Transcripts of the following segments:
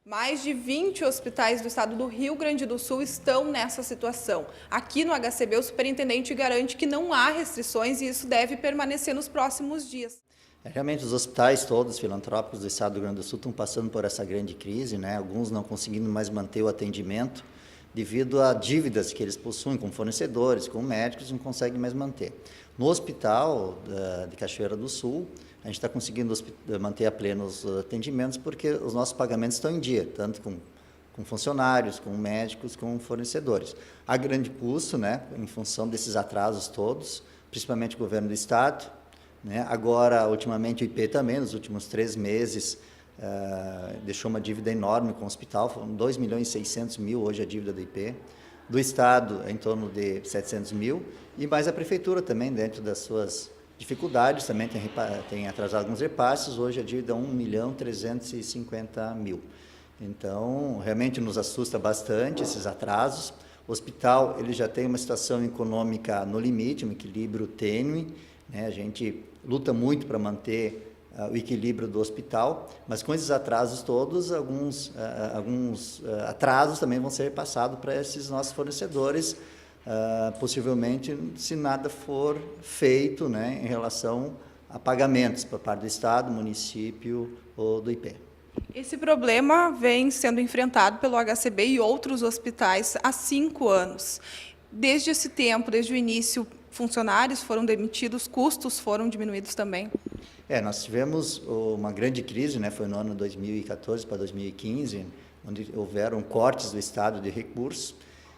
Mais de 20 hospitais do estado do Rio Grande do Sul estão nessa situação. Aqui no HCB, o superintendente garante que não há restrições e isso deve permanecer nos próximos dias. Realmente, os hospitais todos filantrópicos do estado do Rio Grande do Sul estão passando por essa grande crise, né? Alguns não conseguindo mais manter o atendimento devido a dívidas que eles possuem com fornecedores, com médicos, não conseguem mais manter. No hospital de Cachoeira do Sul, a gente está conseguindo manter a pleno os atendimentos porque os nossos pagamentos estão em dia, tanto com funcionários, com médicos, com fornecedores. Há grande custo, né, em função desses atrasos todos, principalmente o governo do estado, né? Agora, ultimamente, o IP também, nos últimos 3 meses, deixou uma dívida enorme com o hospital, foram 2.600.000 hoje a dívida do IP. Do estado, em torno de 700.000, e mais a prefeitura também, dentro das suas dificuldades, também tem atrasado alguns repasses, hoje a dívida é 1.350.000. Então, realmente nos assusta bastante esses atrasos. O hospital ele já tem uma situação econômica no limite, um equilíbrio tênue, né? A gente luta muito para manter o equilíbrio do hospital, mas com esses atrasos todos, alguns atrasos também vão ser passados para esses nossos fornecedores, possivelmente se nada for feito, né, em relação a pagamentos por parte do Estado, município ou do IP. Esse problema vem sendo enfrentado pelo HCB e outros hospitais há 5 anos. Desde esse tempo, desde o início, funcionários foram demitidos, custos foram diminuídos também? Nós tivemos uma grande crise, né? Foi no ano 2014 para 2015, onde houveram cortes do Estado de recursos,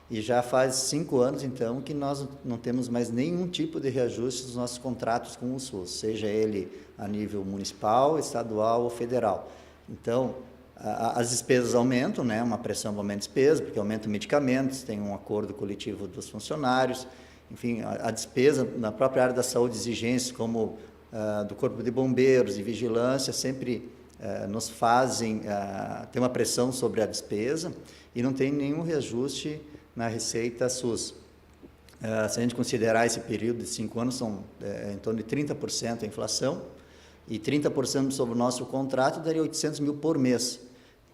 e já faz 5 anos, então, que nós não temos mais nenhum tipo de reajuste dos nossos contratos com o SUS, seja ele a nível municipal, estadual ou federal. Então, as despesas aumentam, né? Uma pressão para aumentar despesas, porque aumentam medicamentos, tem um acordo coletivo dos funcionários, enfim, a despesa na própria área da saúde, exigências como do Corpo de Bombeiros e Vigilância sempre nos fazem ter uma pressão sobre a despesa e não tem nenhum reajuste na receita SUS. Se a gente considerar esse período de 5 anos, são em torno de 30% a inflação, e 30% sobre o nosso contrato daria 800.000 por mês.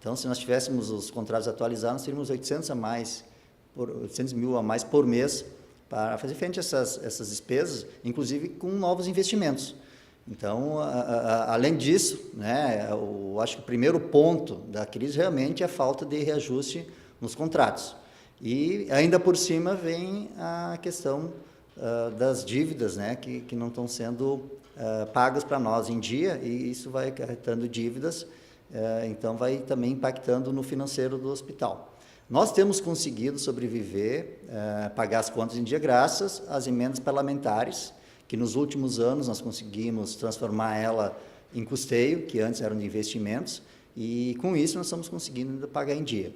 Então, se nós tivéssemos os contratos atualizados, nós teríamos 800.000 a mais por mês para fazer frente a essas despesas, inclusive com novos investimentos. Então, além disso, né, eu acho que o primeiro ponto da crise realmente é a falta de reajuste nos contratos. E ainda por cima vem a questão das dívidas, né, que não estão sendo pagas para nós em dia, e isso vai acarretando dívidas, então vai também impactando no financeiro do hospital. Nós temos conseguido sobreviver, pagar as contas em dia graças às emendas parlamentares, que nos últimos anos nós conseguimos transformar ela em custeio, que antes eram de investimentos, e com isso nós estamos conseguindo pagar em dia.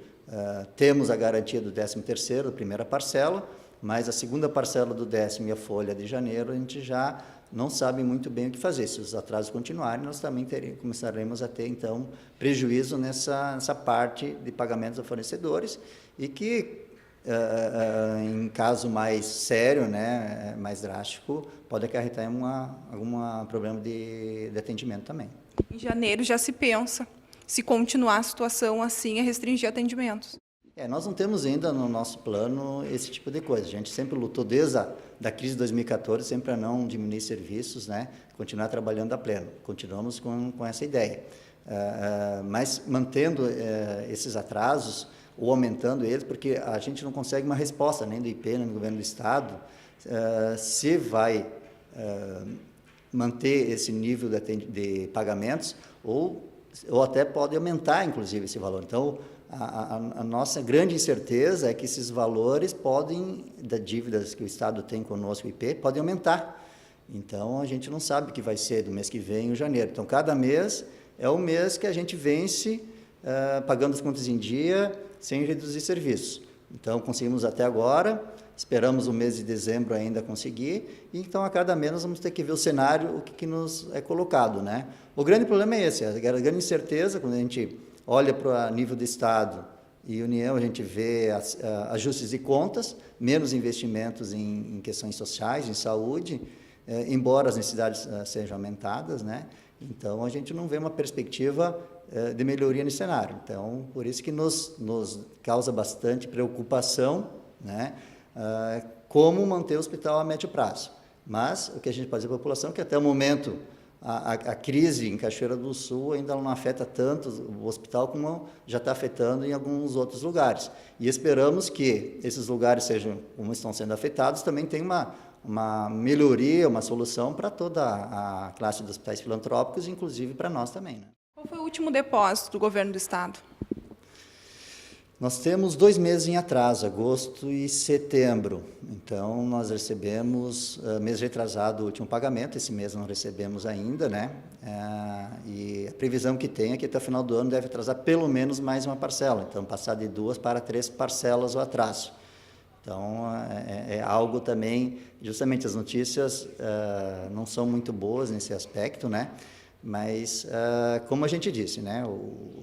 Temos a garantia do 13º, a primeira parcela, mas a segunda parcela do 10º e a folha de janeiro, a gente já não sabe muito bem o que fazer. Se os atrasos continuarem, nós também começaremos a ter, então, prejuízo nessa parte de pagamentos a fornecedores e que, em caso mais sério, né, mais drástico, pode acarretar em algum problema de atendimento também. Em janeiro já se pensa, se continuar a situação assim, é restringir atendimentos. Nós não temos ainda no nosso plano esse tipo de coisa. A gente sempre lutou desde a crise de 2014, sempre para não diminuir serviços, né? Continuar trabalhando a pleno. Continuamos com essa ideia. Mas mantendo esses atrasos ou aumentando eles, porque a gente não consegue uma resposta nem do IP, nem do governo do Estado, se vai manter esse nível de pagamentos ou até pode aumentar, inclusive, esse valor. Então, a nossa grande incerteza é que esses valores das dívidas que o Estado tem conosco, o IP, podem aumentar. Então, a gente não sabe o que vai ser do mês que vem, em janeiro. Então, cada mês é o mês que a gente vence pagando as contas em dia, sem reduzir serviços. Então, conseguimos até agora, esperamos o mês de dezembro ainda conseguir, e então, a cada mês, nós vamos ter que ver o cenário, o que nos é colocado, né? O grande problema é esse, a grande incerteza, quando a gente olha para o nível do Estado e União, a gente vê ajustes de contas, menos investimentos em questões sociais, em saúde, embora as necessidades sejam aumentadas, né? Então, a gente não vê uma perspectiva de melhoria nesse cenário. Então, por isso que nos causa bastante preocupação, né, como manter o hospital a médio prazo. Mas o que a gente pode dizer para a população é que até o momento a crise em Cachoeira do Sul ainda não afeta tanto o hospital como já está afetando em alguns outros lugares. E esperamos que esses lugares sejam, como estão sendo afetados, também tenham uma melhoria, uma solução para toda a classe de hospitais filantrópicos, inclusive para nós também, né? Qual foi o último depósito do governo do estado? Nós temos 2 meses em atraso, agosto e setembro. Então, nós recebemos, mês retrasado, o último pagamento, esse mês não recebemos ainda, né? E a previsão que tem é que até o final do ano deve atrasar pelo menos mais uma parcela. Então, passar de 2 para 3 parcelas o atraso. Então, é algo também, justamente as notícias não são muito boas nesse aspecto, né? Mas, como a gente disse, né,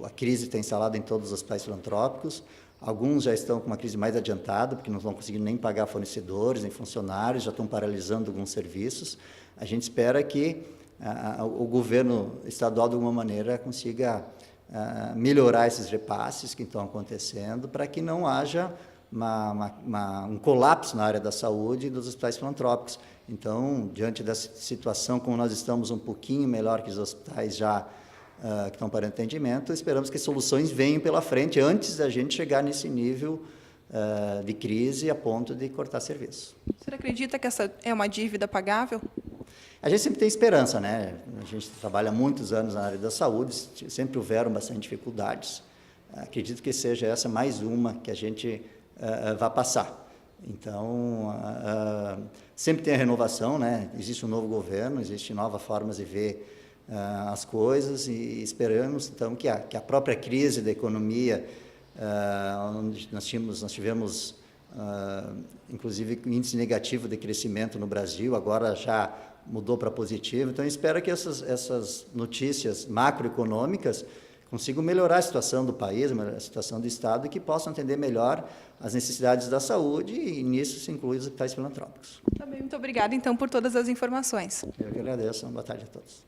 a crise está instalada em todos os hospitais filantrópicos, alguns já estão com uma crise mais adiantada, porque não estão conseguindo nem pagar fornecedores, nem funcionários, já estão paralisando alguns serviços. A gente espera que o governo estadual, de alguma maneira, consiga melhorar esses repasses que estão acontecendo, para que não haja um colapso na área da saúde e dos hospitais filantrópicos. Então, diante dessa situação, como nós estamos um pouquinho melhor que os hospitais já que estão para atendimento, esperamos que soluções venham pela frente antes da gente chegar nesse nível de crise a ponto de cortar serviço. O senhor acredita que essa é uma dívida pagável? A gente sempre tem esperança, né? A gente trabalha há muitos anos na área da saúde, sempre houveram bastante dificuldades. Acredito que seja essa mais uma que a gente vai passar. Então, sempre tem a renovação, né? Existe um novo governo, existem novas formas de ver as coisas e esperamos, então, que a própria crise da economia, onde nós tivemos inclusive, índice negativo de crescimento no Brasil, agora já mudou para positivo. Então, espero que essas notícias macroeconômicas consigam melhorar a situação do país, a situação do Estado, e que possam atender melhor as necessidades da saúde, e nisso se inclui os hospitais filantrópicos. Também muito obrigada, então, por todas as informações. Eu que agradeço. Boa tarde a todos.